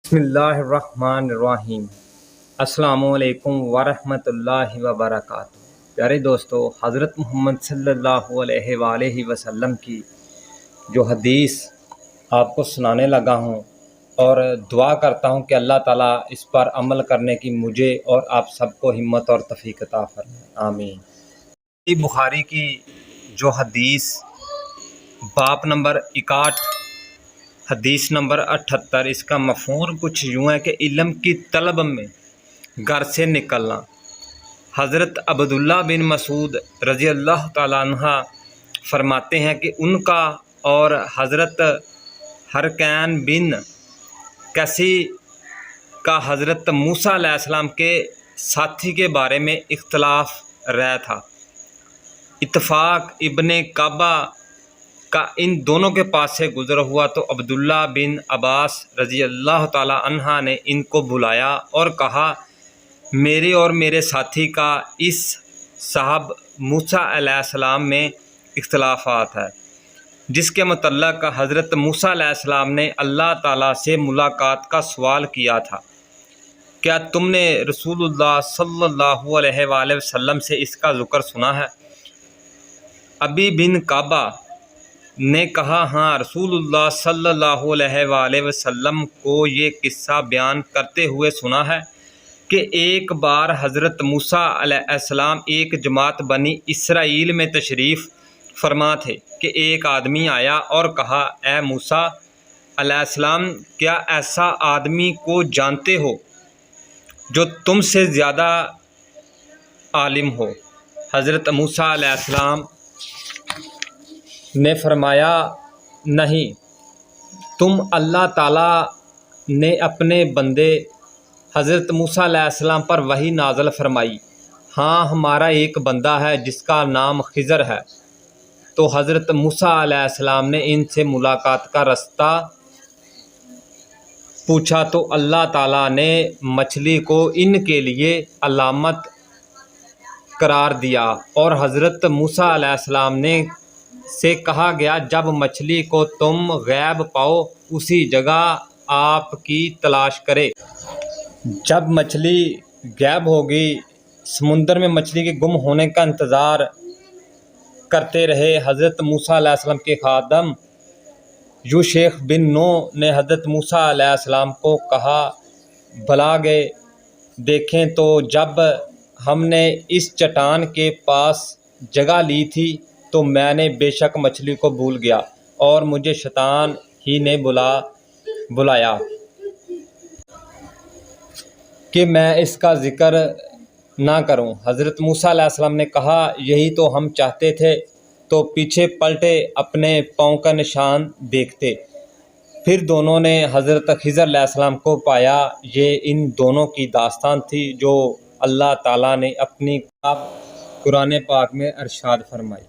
بسم اللہ الرحمن الرحیم۔ السلام علیکم ورحمۃ اللہ وبرکاتہ۔ پیارے دوستو، حضرت محمد صلی اللہ علیہ وآلہ وسلم کی جو حدیث آپ کو سنانے لگا ہوں، اور دعا کرتا ہوں کہ اللہ تعالیٰ اس پر عمل کرنے کی مجھے اور آپ سب کو ہمت اور توفیق عطا فرمائے، آمین۔ بخاری کی جو حدیث باب نمبر 61 حدیث نمبر 78، اس کا مفہوم کچھ یوں ہے کہ علم کی طلب میں گھر سے نکلنا۔ حضرت عبداللہ بن مسعود رضی اللہ تعالیٰ عنہ فرماتے ہیں کہ ان کا اور حضرت حرقین بن کیسی کا حضرت موسیٰ علیہ السلام کے ساتھی کے بارے میں اختلاف رائے تھا۔ اتفاق ابن کعبہ کا ان دونوں کے پاس سے گزر ہوا تو عبداللہ بن عباس رضی اللہ تعالی عنہ نے ان کو بلایا اور کہا، میرے اور میرے ساتھی کا اس صاحب موسیٰ علیہ السلام میں اختلافات ہے، جس کے متعلق حضرت موسیٰ علیہ السلام نے اللہ تعالیٰ سے ملاقات کا سوال کیا تھا۔ کیا تم نے رسول اللہ صلی اللہ علیہ وآلہ وسلم سے اس کا ذکر سنا ہے؟ ابی بن کعبہ نے کہا، ہاں، رسول اللہ صلی اللہ علیہ وآلہ وسلم کو یہ قصہ بیان کرتے ہوئے سنا ہے کہ ایک بار حضرت موسیٰ علیہ السلام ایک جماعت بنی اسرائیل میں تشریف فرما تھے کہ ایک آدمی آیا اور کہا، اے موسیٰ علیہ السلام، کیا ایسا آدمی کو جانتے ہو جو تم سے زیادہ عالم ہو؟ حضرت موسیٰ علیہ السلام نے فرمایا، نہیں، تم اللہ تعالیٰ نے اپنے بندے حضرت موسیٰ علیہ السلام پر وحی نازل فرمائی، ہاں، ہمارا ایک بندہ ہے جس کا نام خضر ہے۔ تو حضرت موسیٰ علیہ السلام نے ان سے ملاقات کا راستہ پوچھا تو اللہ تعالیٰ نے مچھلی کو ان کے لیے علامت قرار دیا، اور حضرت موسیٰ علیہ السلام سے کہا گیا، جب مچھلی کو تم غائب پاؤ اسی جگہ آپ کی تلاش کرے۔ جب مچھلی غائب ہوگی، سمندر میں مچھلی کے گم ہونے کا انتظار کرتے رہے۔ حضرت موسیٰ علیہ السلام کے خادم یوشع بن نون نے حضرت موسیٰ علیہ السلام کو کہا، بھلا گئے دیکھیں تو جب ہم نے اس چٹان کے پاس جگہ لی تھی تو میں نے بے شک مچھلی کو بھول گیا اور مجھے شیطان ہی نے بلایا کہ میں اس کا ذکر نہ کروں۔ حضرت موسیٰ علیہ السلام نے کہا، یہی تو ہم چاہتے تھے، تو پیچھے پلٹے اپنے پاؤں کا نشان دیکھتے۔ پھر دونوں نے حضرت خضر علیہ السلام کو پایا۔ یہ ان دونوں کی داستان تھی جو اللہ تعالیٰ نے اپنی کتاب قرآن پاک میں ارشاد فرمائی۔